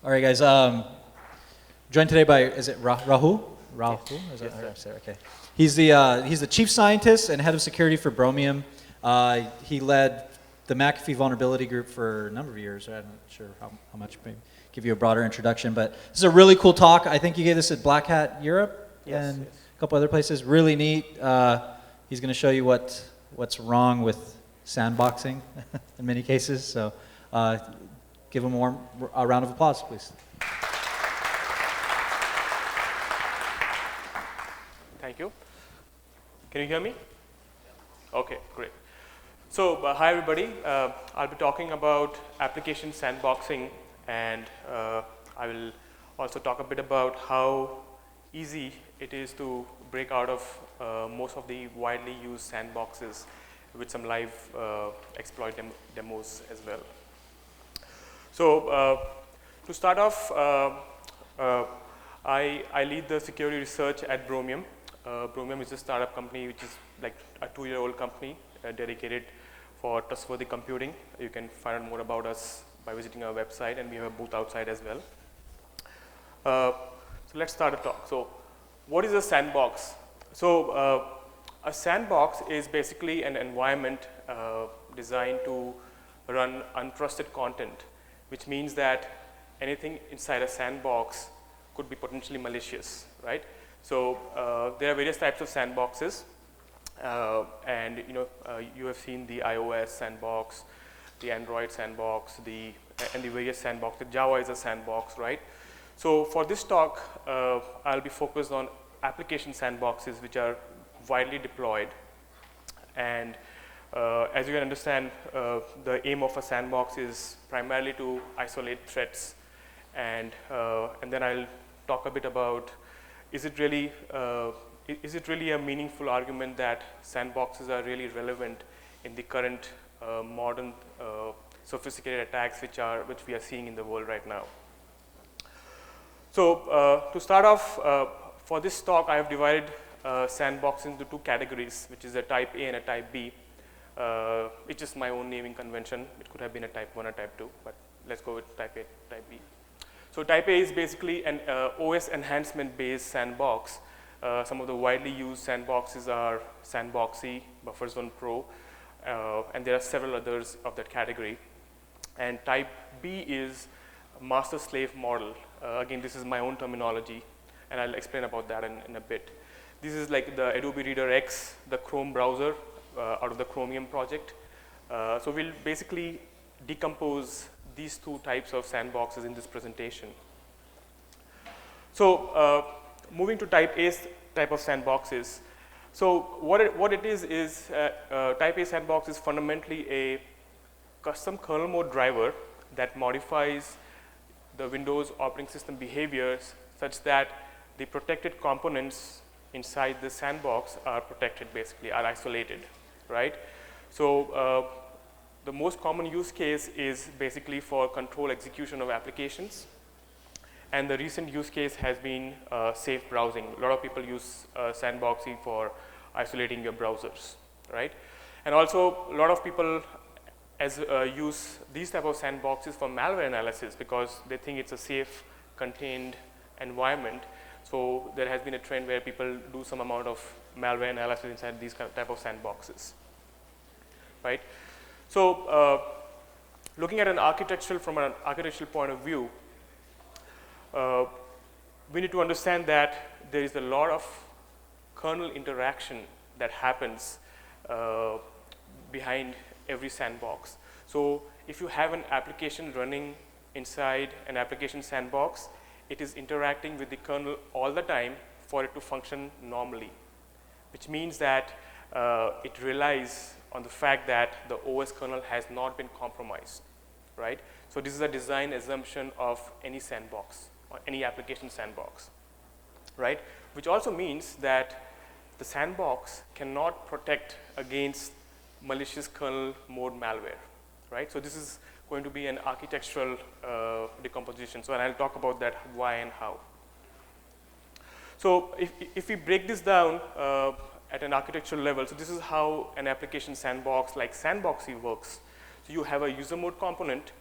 All right, guys. Joined today by, is it Rahul? Rahul? Is that, Yes, sir. okay. He's the chief scientist and head of security for Bromium. He led the McAfee vulnerability group for a number of years. I'm not sure how much, maybe give you a broader introduction, but this is a really cool talk. I think you gave this at Black Hat Europe and a couple other places. Really neat. He's going to show you what's wrong with sandboxing in many cases. So give him a round of applause, please. Thank you. Can you hear me? Okay, great. So, hi everybody. I'll be talking about application sandboxing, and I will also talk a bit about how easy it is to break out of most of the widely used sandboxes with some live exploit demos as well. So, to start off, I lead the security research at Bromium. Bromium is a startup company which is like a 2-year-old company dedicated for trustworthy computing. You can find out more about us by visiting our website, and we have a booth outside as well. So let's start a talk. So what is a sandbox? So a sandbox is basically an environment designed to run untrusted content, which means that anything inside a sandbox could be potentially malicious, right? So there are various types of sandboxes, and you have seen the iOS sandbox, the Android sandbox, and the various sandboxes. Java is a sandbox, right? So for this talk, I'll be focused on application sandboxes which are widely deployed. And as you can understand, the aim of a sandbox is primarily to isolate threats, and then I'll talk a bit about is it really a meaningful argument that sandboxes are really relevant in the current modern sophisticated attacks which we are seeing in the world right now. So to start off, for this talk I have divided sandbox into 2 categories, which is a type A and a type B. It's just my own naming convention. It could have been a type 1 or type 2, but let's go with type A, type B. So type A is basically an OS enhancement based sandbox. Some of the widely used sandboxes are Sandboxie, Buffer-Zone Pro, and there are several others of that category. And type B is a master-slave model. Again, this is my own terminology, and I'll explain about that in a bit. This is like the Adobe Reader X, the Chrome browser out of the Chromium project. So we'll basically decompose these 2 types of sandboxes in this presentation. So moving to type A type of sandboxes. So what it is type A sandbox is fundamentally a custom kernel mode driver that modifies the Windows operating system behaviors such that the protected components inside the sandbox are protected, basically, are isolated, right? So the most common use case is basically for control execution of applications. And the recent use case has been safe browsing. A lot of people use Sandboxie for isolating your browsers, right? And also, a lot of people use these type of sandboxes for malware analysis because they think it's a safe, contained environment. So there has been a trend where people do some amount of malware analysis inside these type of sandboxes, right? So looking at from an architectural point of view, we need to understand that there is a lot of kernel interaction that happens behind every sandbox. So if you have an application running inside an application sandbox, it is interacting with the kernel all the time for it to function normally, which means that it relies on the fact that the OS kernel has not been compromised, right? So this is a design assumption of any sandbox, or any application sandbox, right? Which also means that the sandbox cannot protect against malicious kernel mode malware, right? So this is going to be an architectural decomposition. So and I'll talk about that, why and how. So if we break this down at an architectural level, so this is how an application sandbox like Sandboxie works. So you have a user mode component,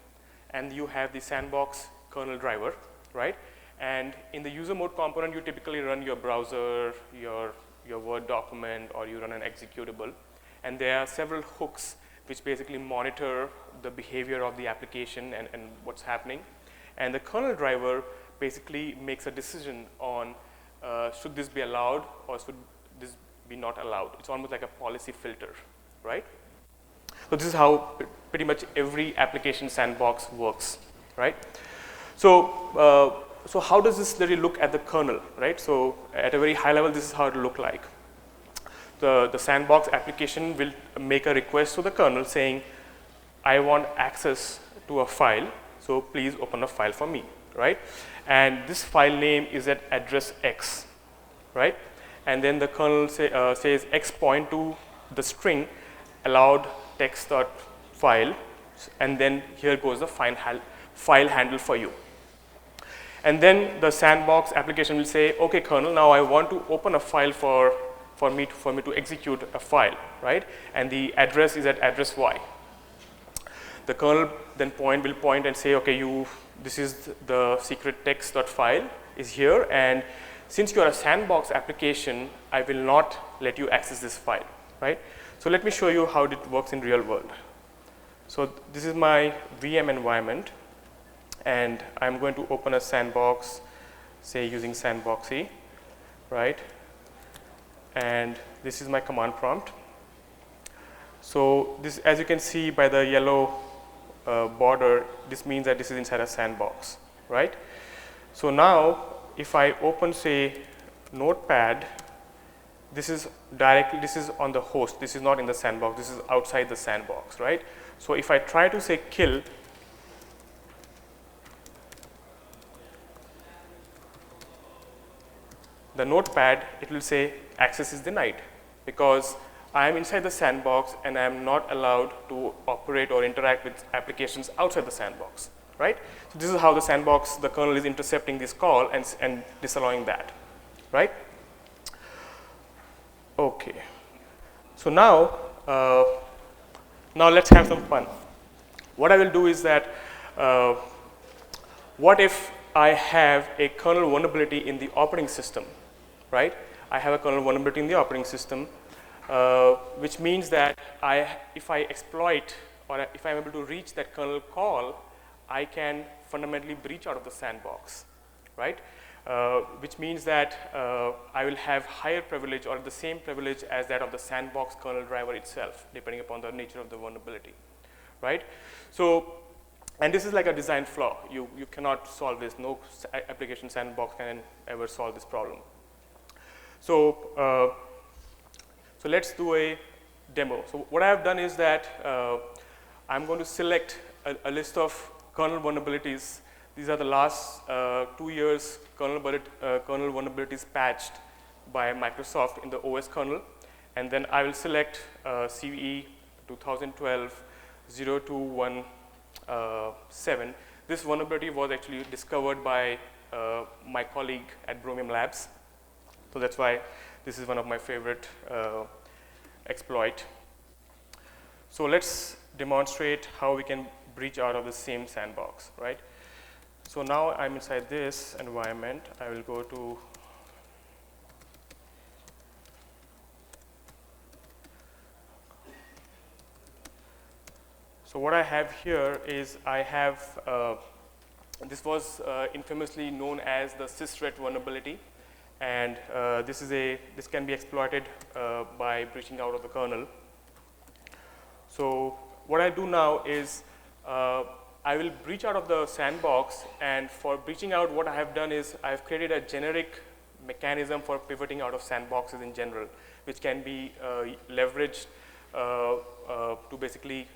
and you have the sandbox kernel driver, right? And in the user mode component, you typically run your browser, your Word document, or you run an executable. And there are several hooks which basically monitor the behavior of the application and what's happening. And the kernel driver basically makes a decision on should this be allowed or should this be not allowed. It's almost like a policy filter, right? So this is how pretty much every application sandbox works, right? So, so how does this really look at the kernel, right? So at a very high level, this is how it will look like. The sandbox application will make a request to the kernel saying, I want access to a file, so please open a file for me, right? And this file name is at address X, right? And then the kernel says X point to the string allowed text.file, and then here goes the file handle for you. And then the sandbox application will say, okay, kernel, now I want to open a file for me to execute a file, right? And the address is at address Y. The kernel then will point and say, okay, this is the secret text.file is here, and since you are a sandbox application, I will not let you access this file, right? So let me show you how it works in real world. So this is my VM environment, and I'm going to open a sandbox, say using Sandboxie, right? And this is my command prompt. So this, as you can see by the yellow border, this means that this is inside a sandbox, right? So now, if I open, say, Notepad, this is on the host. This is not in the sandbox. This is outside the sandbox, right? So if I try to say kill, the Notepad, it will say access is denied because I am inside the sandbox and I am not allowed to operate or interact with applications outside the sandbox, right? So this is how the sandbox, the kernel is intercepting this call and disallowing that, right? Okay. So now, now let's have some fun. What I will do is that, what if I have a kernel vulnerability in the operating system, right? I have a kernel vulnerability in the operating system, which means that if I exploit or if I'm able to reach that kernel call, I can fundamentally breach out of the sandbox, right? Which means that I will have higher privilege or the same privilege as that of the sandbox kernel driver itself, depending upon the nature of the vulnerability, right? So, and this is like a design flaw. You cannot solve this. No application sandbox can ever solve this problem. So, so let's do a demo. So what I have done is that I'm going to select a list of kernel vulnerabilities. These are the last 2 years kernel vulnerabilities patched by Microsoft in the OS kernel. And then I will select CVE 2012 0217. This vulnerability was actually discovered by my colleague at Bromium Labs. So that's why this is one of my favorite exploit. So let's demonstrate how we can breach out of the same sandbox, right? So now I'm inside this environment. I will go to so what I have here is I have this was infamously known as the sysret vulnerability. And this can be exploited by breaching out of the kernel. So what I do now is I will breach out of the sandbox, and for breaching out, what I have done is I have created a generic mechanism for pivoting out of sandboxes in general, which can be leveraged to basically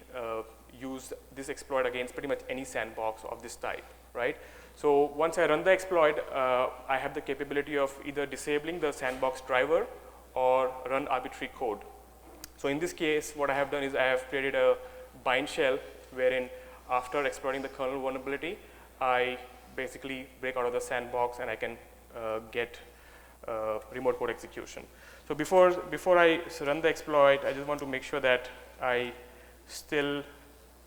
use this exploit against pretty much any sandbox of this type, right? So once I run the exploit, I have the capability of either disabling the sandbox driver or run arbitrary code. So in this case, what I have done is I have created a bind shell wherein after exploiting the kernel vulnerability, I basically break out of the sandbox and I can get remote code execution. So before I run the exploit, I just want to make sure that I still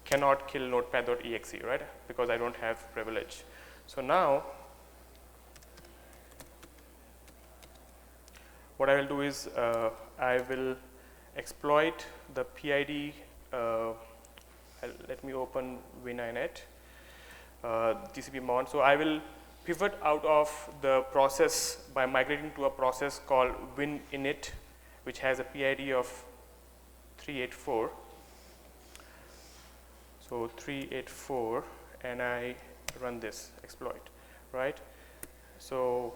cannot kill notepad.exe, right? Because I don't have privilege. So now, what I will do is I will exploit the PID. Let me open v9net, TCP mount. So I will pivot out of the process by migrating to a process called win_init, which has a PID of 384. So 384, and I run this exploit, right? So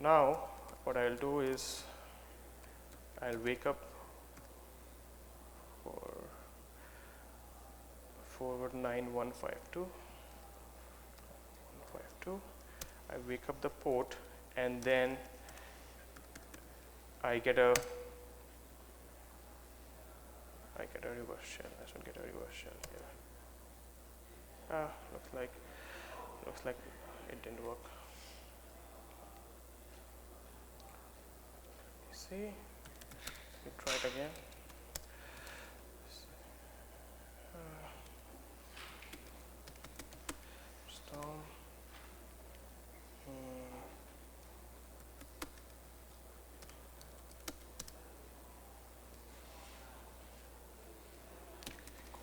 now what I'll do is I'll wake up for forward 9152. I wake up the port, and then I get a reverse shell. I should get a reverse shell here. Looks like it didn't work. See, we try it again. Storm.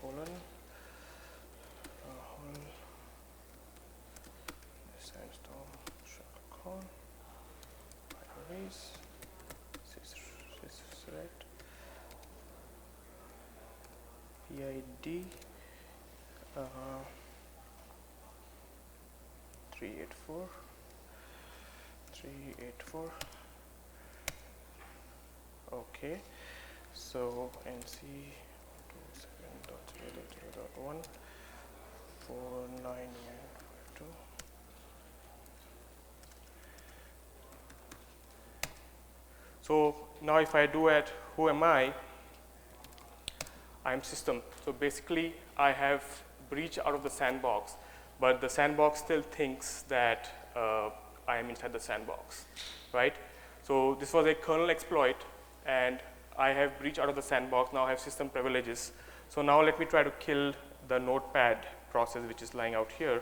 Colon. Rahul. Sandstorm. Shotcon. Priorities. Right. PID 384. Okay. So NC 27.0.0.1 49152. So now if I do at who am I, I'm system. So basically I have breached out of the sandbox, but the sandbox still thinks that I am inside the sandbox, right? So this was a kernel exploit, and I have breached out of the sandbox. Now I have system privileges. So now let me try to kill the notepad process which is lying out here.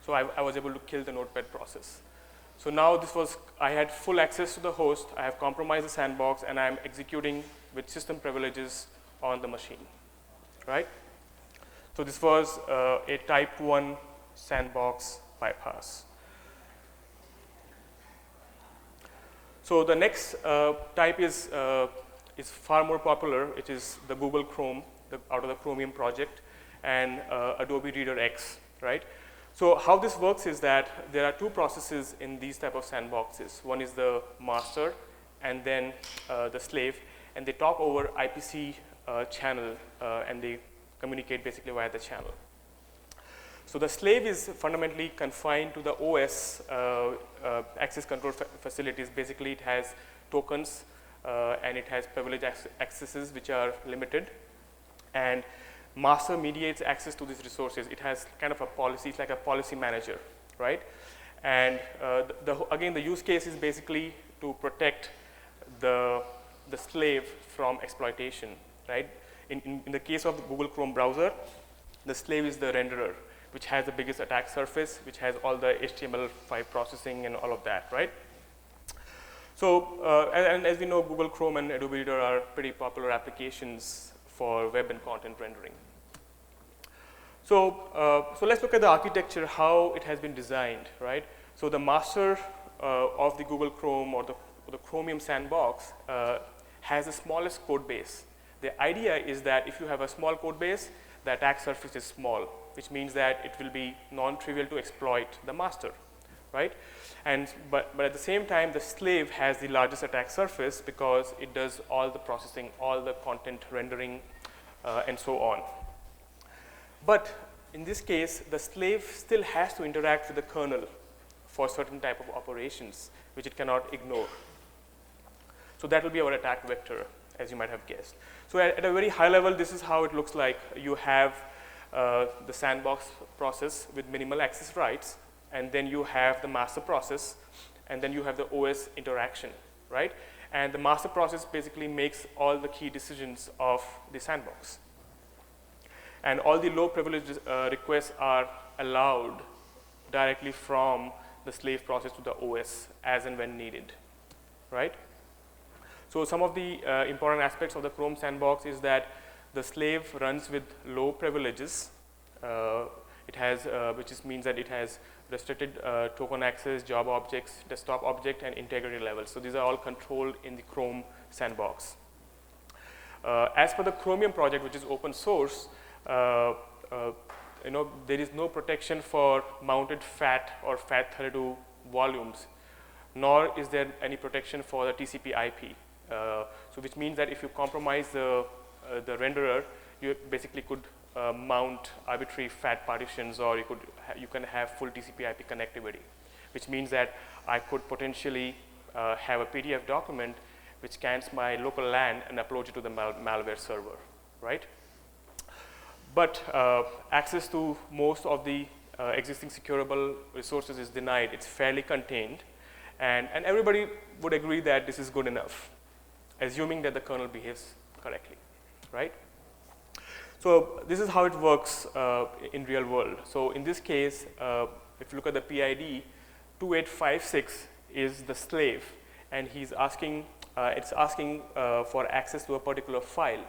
So I was able to kill the notepad process. So now I had full access to the host, I have compromised the sandbox, and I'm executing with system privileges on the machine, right? So this was a type 1 sandbox bypass. So the next type is far more popular, which is the Google Chrome, out of the Chromium project, and Adobe Reader X, right? So how this works is that there are two processes in these type of sandboxes. One is the master, and then the slave, and they talk over IPC channel, and they communicate basically via the channel. So the slave is fundamentally confined to the OS access control facilities. Basically, it has tokens, and it has privileged accesses which are limited, and master mediates access to these resources. It has kind of a policy, it's like a policy manager, right? And again, the use case is basically to protect the slave from exploitation, right? In the case of the Google Chrome browser, the slave is the renderer, which has the biggest attack surface, which has all the HTML5 processing and all of that, right? So, and as we know, Google Chrome and Adobe Reader are pretty popular applications for web and content rendering. So, so let's look at the architecture, how it has been designed, right? So the master of the Google Chrome or the Chromium sandbox has the smallest code base. The idea is that if you have a small code base, the attack surface is small, which means that it will be non-trivial to exploit the master, right? But at the same time, the slave has the largest attack surface because it does all the processing, all the content rendering, and so on. But in this case, the slave still has to interact with the kernel for certain type of operations, which it cannot ignore. So that will be our attack vector, as you might have guessed. So at a very high level, this is how it looks like. You have the sandbox process with minimal access rights, and then you have the master process, and then you have the OS interaction, right? And the master process basically makes all the key decisions of the sandbox. And all the low privilege requests are allowed directly from the slave process to the OS as and when needed, right? So some of the important aspects of the Chrome sandbox is that the slave runs with low privileges. Which means that it has restricted token access, job objects, desktop object, and integrity levels. So these are all controlled in the Chrome sandbox. As per the Chromium project, which is open source, there is no protection for mounted FAT or FAT32 volumes, nor is there any protection for the TCP/IP. So which means that if you compromise the renderer, you basically could mount arbitrary FAT partitions, or you can have full TCP/IP connectivity, which means that I could potentially have a PDF document which scans my local LAN and uploads it to the malware server, right? But access to most of the existing securable resources is denied. It's fairly contained, and everybody would agree that this is good enough, assuming that the kernel behaves correctly, right? So this is how it works in real world. So in this case, if you look at the PID, 2856 is the slave, and he's asking, it's asking for access to a particular file.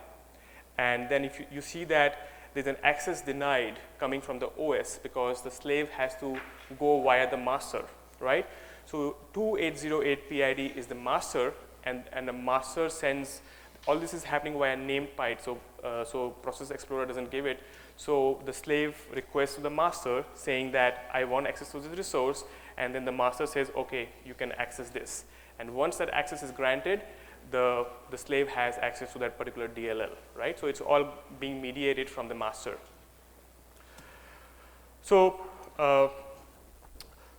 And then if you see that there's an access denied coming from the OS because the slave has to go via the master, right? So 2808 PID is the master, and the master sends, all this is happening via named pipe, so Process Explorer doesn't give it. So the slave requests to the master saying that I want access to this resource, and then the master says, okay, you can access this. And once that access is granted, the slave has access to that particular DLL, right? So it's all being mediated from the master. So,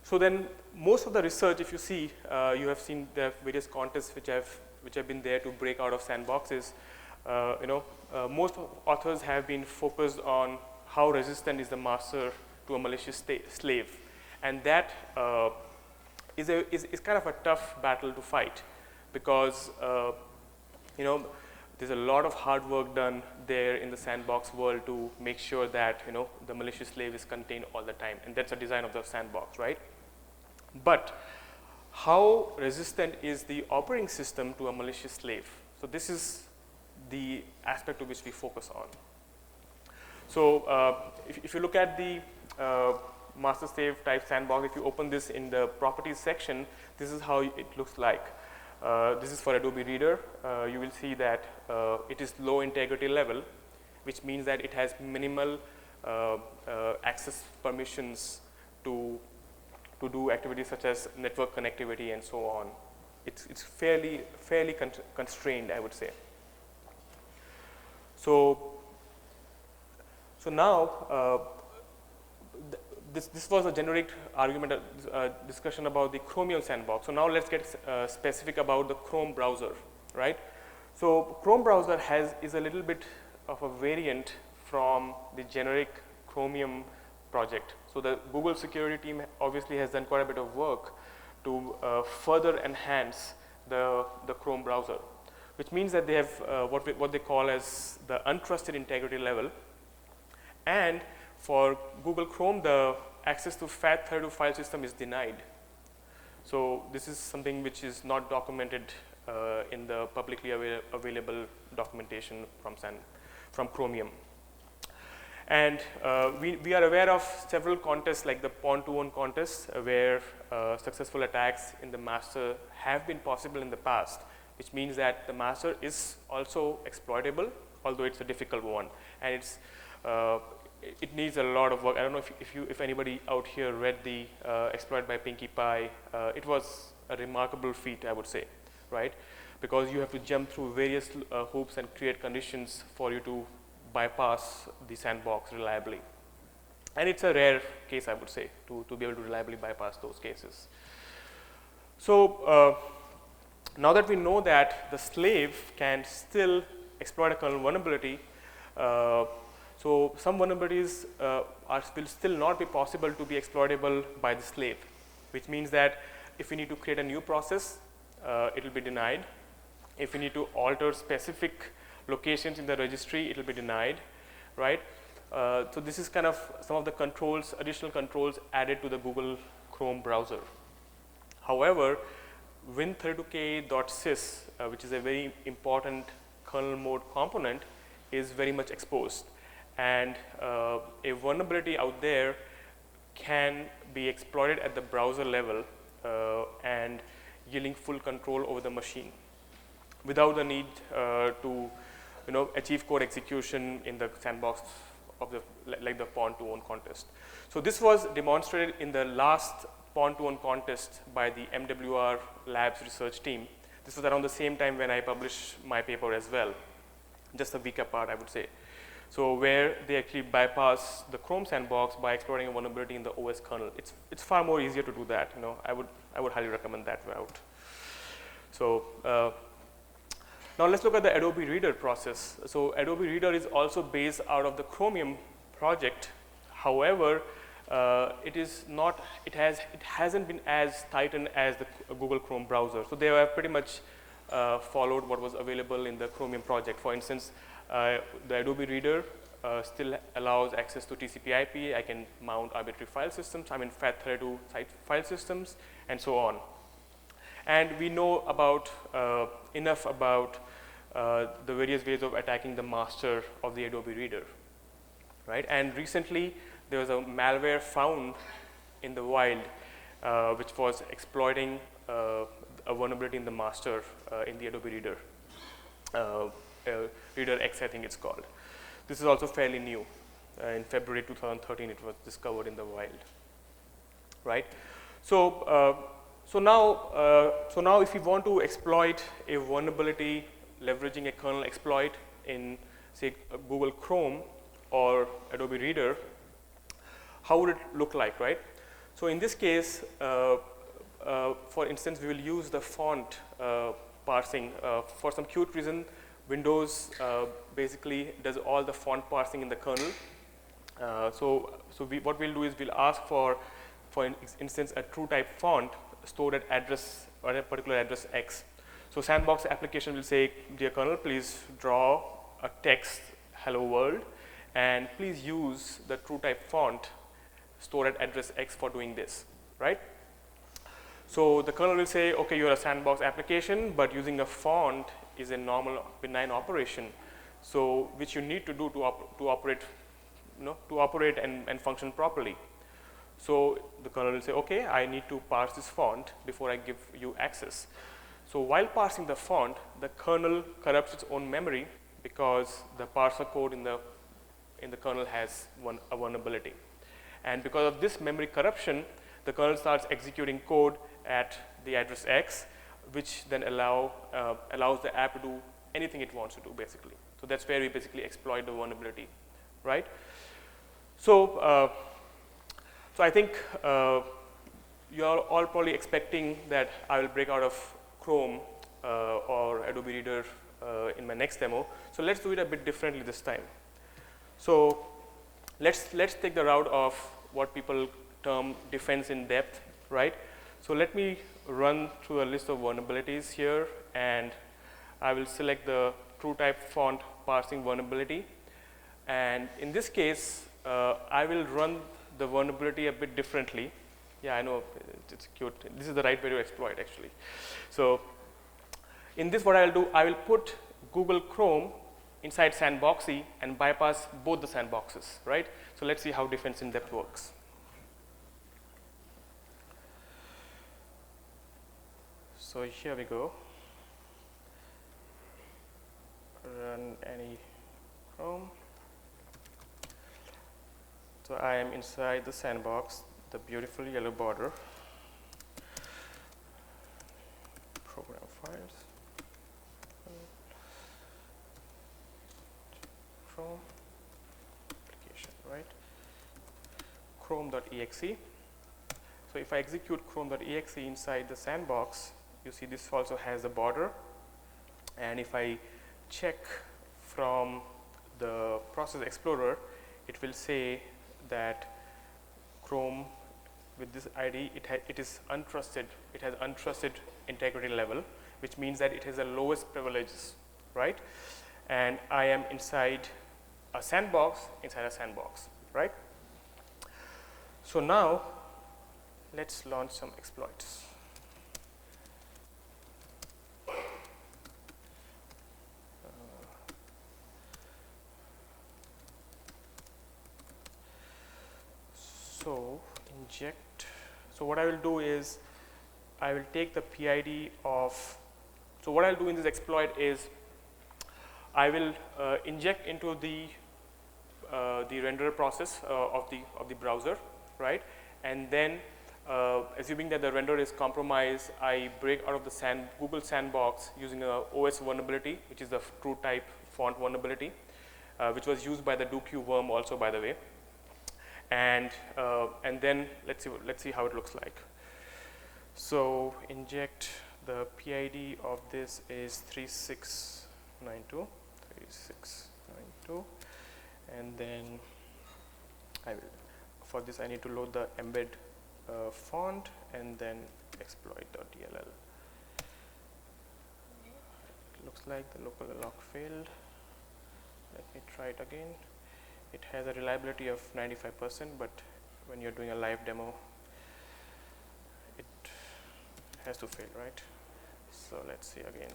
so then most of the research, if you see, you have seen the various contests which have been there to break out of sandboxes. Most authors have been focused on how resistant is the master to a malicious slave, and that is kind of a tough battle to fight, because there's a lot of hard work done there in the sandbox world to make sure that the malicious slave is contained all the time, and that's the design of the sandbox, right? But how resistant is the operating system to a malicious slave? So this is the aspect to which we focus on. So if you look at the master slave type sandbox, if you open this in the properties section, this is how it looks like. This is for Adobe Reader. You will see that it is low integrity level, which means that it has minimal access permissions to do activities such as network connectivity and so on. It's fairly constrained, I would say. So now this was a generic argument, discussion about the Chromium sandbox. So now let's get specific about the Chrome browser, right? So Chrome browser is a little bit of a variant from the generic Chromium project. So the Google security team obviously has done quite a bit of work to further enhance the Chrome browser, which means that they have what they call as the untrusted integrity level. And for Google Chrome, the access to FAT32 file system is denied. So this is something which is not documented in the publicly available documentation from Chromium. And we are aware of several contests like the Pon2One contest where successful attacks in the master have been possible in the past, which means that the master is also exploitable, although it's a difficult one. And it needs a lot of work. I don't know if anybody out here read the exploit by Pinkie Pie. It was a remarkable feat, I would say, right? Because you have to jump through various hoops and create conditions for you to bypass the sandbox reliably. And it's a rare case, I would say, to be able to reliably bypass those cases. So now that we know that the slave can still exploit a kernel vulnerability, so some vulnerabilities will still not be possible to be exploitable by the slave, which means that if we need to create a new process, it will be denied. If we need to alter specific locations in the registry, it will be denied, right? So this is kind of some of the controls, additional controls added to the Google Chrome browser. However, win32k.sys, which is a very important kernel mode component, is very much exposed. And a vulnerability out there can be exploited at the browser level and yielding full control over the machine without the need to achieve code execution in the sandbox of the like the Pond to Own contest. So this was demonstrated in the last Pond to Own contest by the MWR Labs research team. This was around the same time when I published my paper as well, just a week apart, I would say. So where they actually bypass the Chrome sandbox by exploiting a vulnerability in the OS kernel. It's far more easier to do that. I would highly recommend that route. So now let's look at the Adobe Reader process. So Adobe Reader is also based out of the Chromium project. However, it hasn't been as tightened as the Google Chrome browser. So they have pretty much followed what was available in the Chromium project. For instance, the Adobe Reader still allows access to TCP/IP. I can mount arbitrary file systems. I'm in FAT32 site file systems, and so on. And we know about enough about the various ways of attacking the master of the Adobe Reader, right? And recently, there was a malware found in the wild, which was exploiting a vulnerability in the master in the Adobe Reader. Reader X, I think it's called. This is also fairly new. In February 2013, it was discovered in the wild, right? So now if you want to exploit a vulnerability leveraging a kernel exploit in, say, Google Chrome or Adobe Reader, how would it look like, right? So in this case, for instance, we will use the font parsing. For some cute reason, Windows basically does all the font parsing in the kernel. What we'll do is we'll ask for instance, a true type font stored at address or a particular address X. So Sandbox application will say, dear kernel, please draw a text, hello world, and please use the true type font stored at address X for doing this, right? So the kernel will say, okay, you're a Sandbox application, but using a font is a normal benign operation, so which you need to do to operate and function properly. So the kernel will say, okay, I need to parse this font before I give you access. So while parsing the font, the kernel corrupts its own memory because the parser code in the kernel has a vulnerability. And because of this memory corruption, the kernel starts executing code at the address X, which then allows the app to do anything it wants to do, basically. So that's where we basically exploit the vulnerability, right? So I think you're all probably expecting that I will break out of Chrome or Adobe Reader in my next demo. So let's do it a bit differently this time. So let's take the route of what people term defense in depth, right? So let me run through a list of vulnerabilities here, and I will select the true type font parsing vulnerability. And in this case, I will run the vulnerability a bit differently. Yeah, I know, it's cute. This is the right way to exploit, actually. So in this, what I'll do, I will put Google Chrome inside Sandboxie and bypass both the sandboxes, right? So let's see how defense in depth works. So here we go. Run any Chrome. So I am inside the sandbox, the beautiful yellow border. Program files. Chrome application, right? Chrome.exe. So if I execute Chrome.exe inside the sandbox, you see this also has a border. And if I check from the process explorer, it will say that Chrome with this ID, it is untrusted. It has untrusted integrity level, which means that it has the lowest privileges, right? And I am inside a sandbox, right? So now, let's launch some exploits. So inject. So what I will do is I will take the PID of. So what I'll do in this exploit is I will inject into the renderer process of the browser, right? And then assuming that the render is compromised, I break out of the Google sandbox using a OS vulnerability, which is the true type font vulnerability, which was used by the DoQ worm also, by the way. And then let's see how it looks like. So inject, the PID of this is 3692, and then for this I need to load the embed font and then exploit.dll. It looks like the local lock failed. Let me try it again. It has a reliability of 95%, but when you're doing a live demo, it has to fail, right? So let's see again.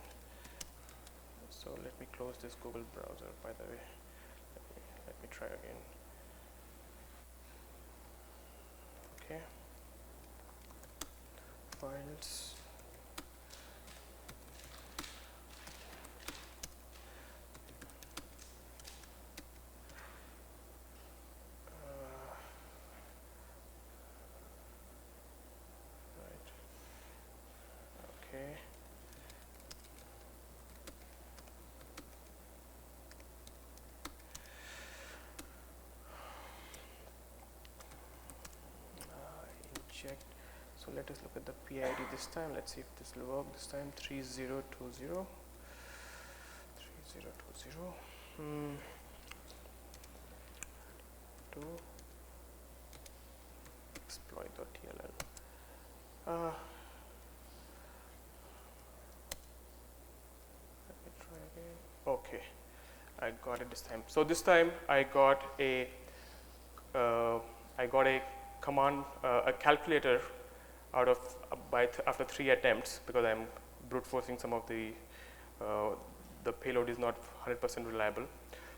So let me close this Google browser, by the way. Let me try again. Okay. Files. Okay. Inject. So let us look at the PID this time. Let's see if this will work this time. 3020. 3020. 2 exploit.dll. Okay, I got it this time. So this time I got a command, a calculator out of after 3 attempts, because I'm brute forcing some of the payload is not 100% reliable.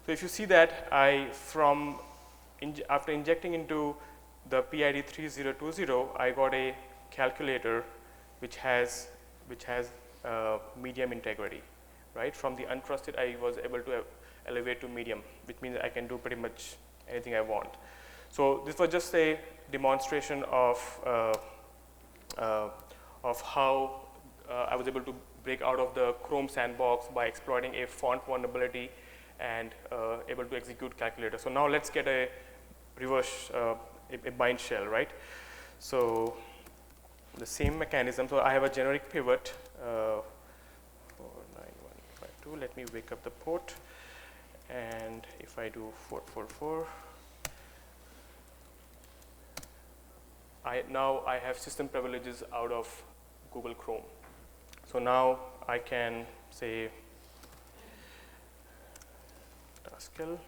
So if you see that after injecting into the PID 3020, I got a calculator which has medium integrity. Right? From the untrusted, I was able to elevate to medium, which means I can do pretty much anything I want. So this was just a demonstration of how I was able to break out of the Chrome sandbox by exploiting a font vulnerability and able to execute calculator. So now let's get a reverse, a bind shell, right? So the same mechanism. So I have a generic pivot. 49152. Let me wake up the port, and if I do 444, now I have system privileges out of Google Chrome. So now I can say task kill.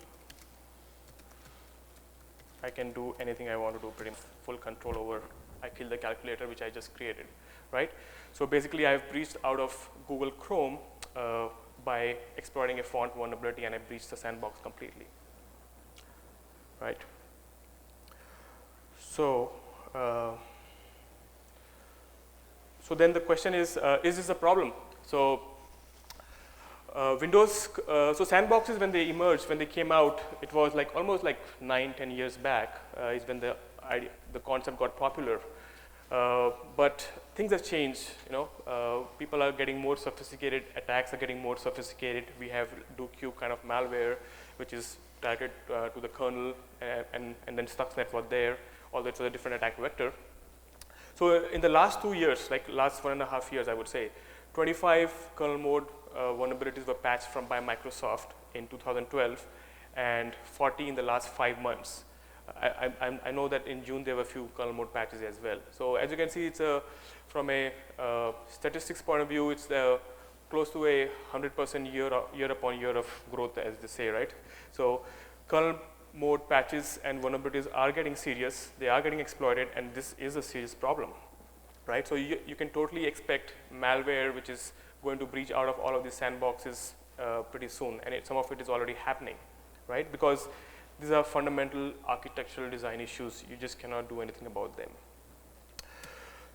I can do anything I want to do, pretty much full control over. I kill the calculator which I just created, right? So basically I've breached out of Google Chrome by exploiting a font vulnerability, and I breached the sandbox completely, right? So so then the question is this a problem? So Windows, so sandboxes, when they emerged, when they came out, it was like almost like 9-10 years back is when the concept got popular. But things have changed, you know. People are getting more sophisticated, attacks are getting more sophisticated. We have DoQ kind of malware, which is targeted to the kernel, and then Stuxnet was there, although it's a different attack vector. So in the last 2 years, like last 1.5 years, I would say, 25 kernel mode vulnerabilities were patched by Microsoft in 2012, and 40 in the last 5 months. I know that in June there were a few kernel mode patches as well. So as you can see, it's from a statistics point of view, it's close to a 100% year upon year of growth, as they say, right? So kernel mode patches and vulnerabilities are getting serious, they are getting exploited, and this is a serious problem, right? So you can totally expect malware which is going to breach out of all of these sandboxes pretty soon, and some of it is already happening, right? Because these are fundamental architectural design issues, you just cannot do anything about them.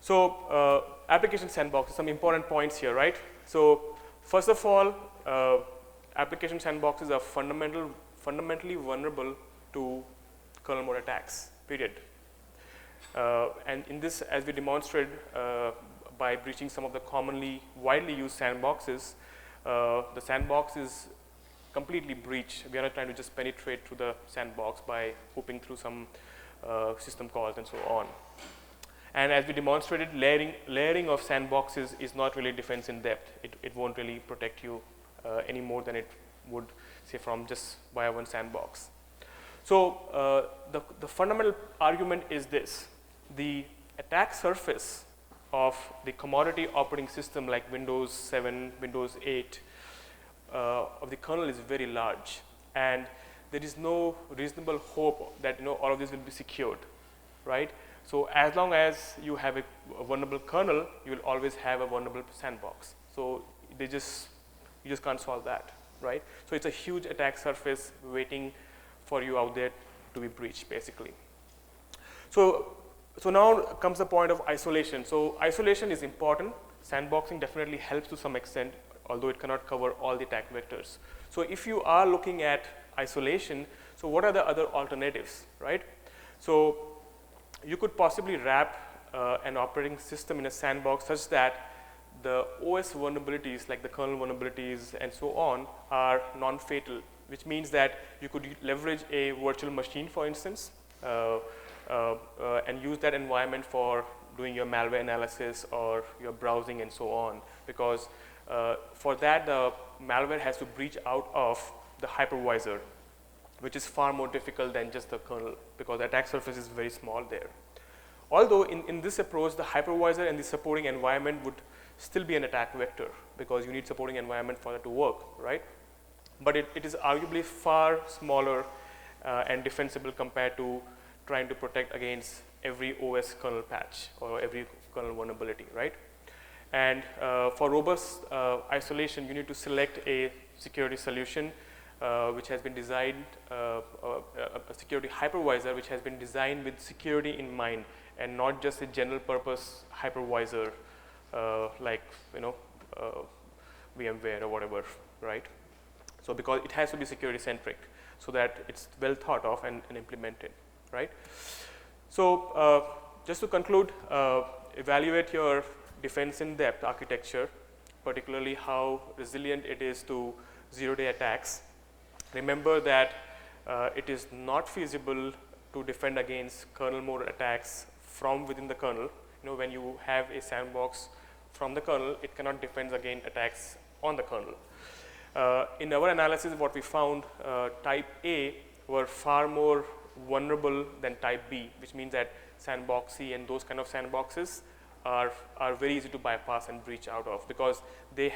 So application sandboxes, some important points here, right? So first of all, application sandboxes are fundamentally vulnerable to kernel mode attacks, period. And in this, as we demonstrated by breaching some of the widely used sandboxes, the sandbox is completely breached. We are not trying to just penetrate through the sandbox by hooping through some system calls and so on. And as we demonstrated, layering of sandboxes is not really defense in depth. It won't really protect you any more than it would, say, from just via one sandbox. So the fundamental argument is this: the attack surface of the commodity operating system like Windows 7, Windows 8 of the kernel is very large, and there is no reasonable hope that all of this will be secured, right? So as long as you have a vulnerable kernel, you will always have a vulnerable sandbox. So you just can't solve that, right? So it's a huge attack surface waiting for you out there to be breached, basically. So now comes the point of isolation. So isolation is important. Sandboxing definitely helps to some extent, although it cannot cover all the attack vectors. So if you are looking at isolation, so what are the other alternatives, right? So you could possibly wrap an operating system in a sandbox such that the OS vulnerabilities, like the kernel vulnerabilities and so on, are non-fatal, which means that you could leverage a virtual machine, for instance, and use that environment for doing your malware analysis or your browsing and so on, because for that the malware has to breach out of the hypervisor, which is far more difficult than just the kernel, because the attack surface is very small there. Although in this approach, the hypervisor and the supporting environment would still be an attack vector, because you need supporting environment for that to work, right? But it is arguably far smaller and defensible compared to trying to protect against every OS kernel patch or every kernel vulnerability, right? And for robust isolation, you need to select a security solution which has been designed, a security hypervisor which has been designed with security in mind, and not just a general purpose hypervisor like VMware or whatever, right? So because it has to be security centric, so that it's well thought of and implemented, right? So just to conclude, evaluate your defense in depth architecture, particularly how resilient it is to zero-day attacks. Remember that it is not feasible to defend against kernel mode attacks from within the kernel. When you have a sandbox from the kernel, it cannot defend against attacks on the kernel. In our analysis, what we found, type A were far more vulnerable than type B, which means that Sandboxie and those kind of sandboxes are very easy to bypass and breach out of, because they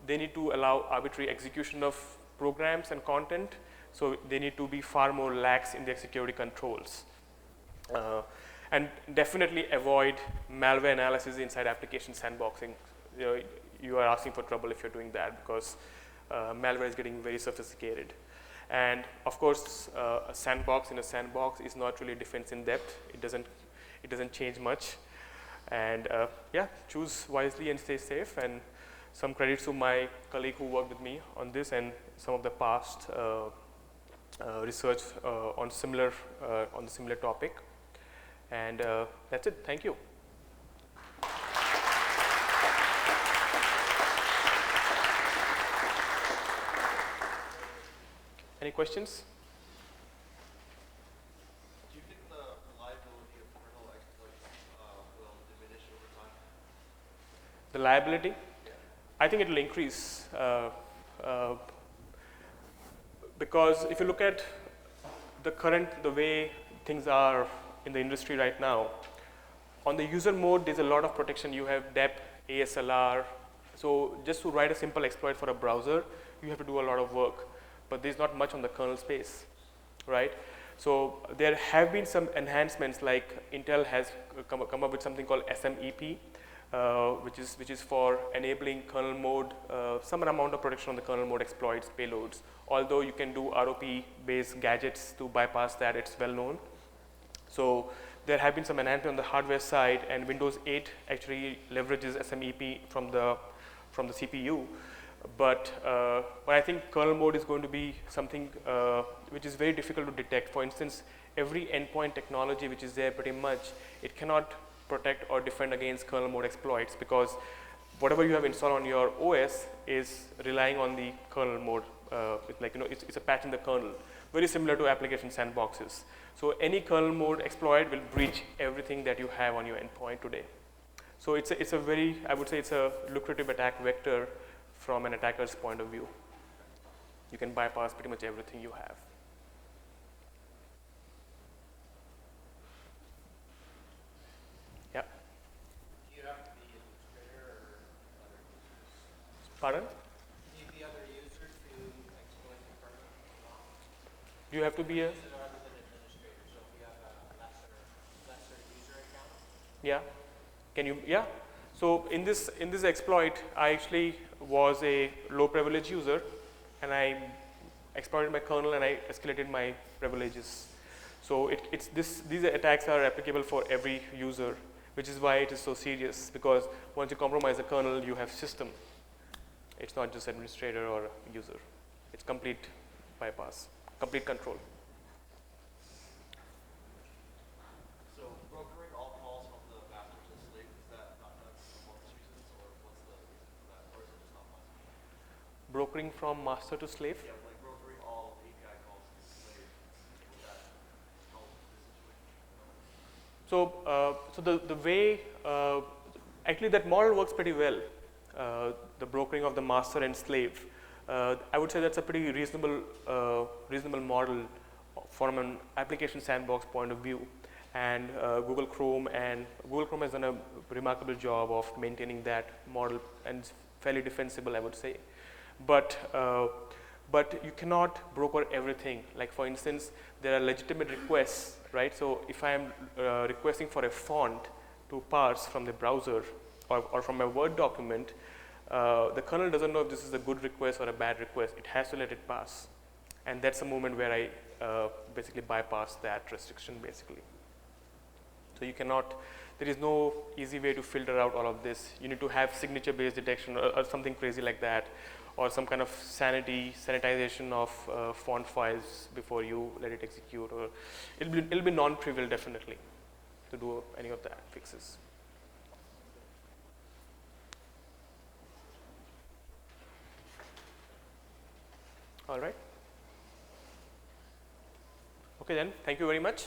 need to allow arbitrary execution of programs and content, so they need to be far more lax in their security controls. And definitely avoid malware analysis inside application sandboxing. You are asking for trouble if you're doing that, because malware is getting very sophisticated. And of course, a sandbox in a sandbox is not really defense in depth. It doesn't change much. And yeah, choose wisely and stay safe. And some credits to my colleague who worked with me on this, and some of the past research on the similar topic. And that's it. Thank you. Any questions? Do you think the reliability of kernel exploits will diminish over time? The liability? Yeah. I think it will increase because if you look at the way things are in the industry right now, on the user mode, there's a lot of protection. You have dep, ASLR. So just to write a simple exploit for a browser, you have to do a lot of work. But there's not much on the kernel space, right? So there have been some enhancements, like Intel has come up with something called SMEP, which is for enabling kernel mode, some amount of protection on the kernel mode exploits, payloads. Although you can do ROP-based gadgets to bypass that, it's well known. So there have been some enhancements on the hardware side, and Windows 8 actually leverages SMEP from the CPU. But I think kernel mode is going to be something which is very difficult to detect. For instance, every endpoint technology which is there pretty much, it cannot protect or defend against kernel mode exploits, because whatever you have installed on your OS is relying on the kernel mode. It's a patch in the kernel, very similar to application sandboxes. So any kernel mode exploit will breach everything that you have on your endpoint today. So it's a very, I would say it's a lucrative attack vector from an attacker's point of view. You can bypass pretty much everything you have. Yeah. Do you have to be an administrator or other users? Pardon? Do you need the other user to exploit the kernel? You have to be a, User other than administrator. So if you have a lesser user account, yeah. Can you, yeah. So in this exploit, I actually was a low privilege user, and I exploited my kernel and I escalated my privileges. So these attacks are applicable for every user, which is why it is so serious, because once you compromise the kernel, you have system. It's not just administrator or user. It's complete bypass, complete control. so brokering all calls from the master to the slave, is that not done for performance reasons, or what's the reason for that, or is it just not possible? Brokering from master to slave. Yeah, like brokering all API calls to the slave, would that help this situation? So the way, actually that model works pretty well, the brokering of the master and slave. I would say that's a pretty reasonable model from an application sandbox point of view. And Google Chrome has done a remarkable job of maintaining that model, and it's fairly defensible, I would say. But you cannot broker everything. Like for instance, there are legitimate requests, right? So if I am requesting for a font to parse from the browser or from a Word document, the kernel doesn't know if this is a good request or a bad request. It has to let it pass. And that's the moment where I basically bypass that restriction, basically. So you cannot, there is no easy way to filter out all of this. You need to have signature-based detection or something crazy like that, or some kind of sanitization of font files before you let it execute, or it'll be non-trivial definitely to do any of that fixes. All right. Okay then, thank you very much.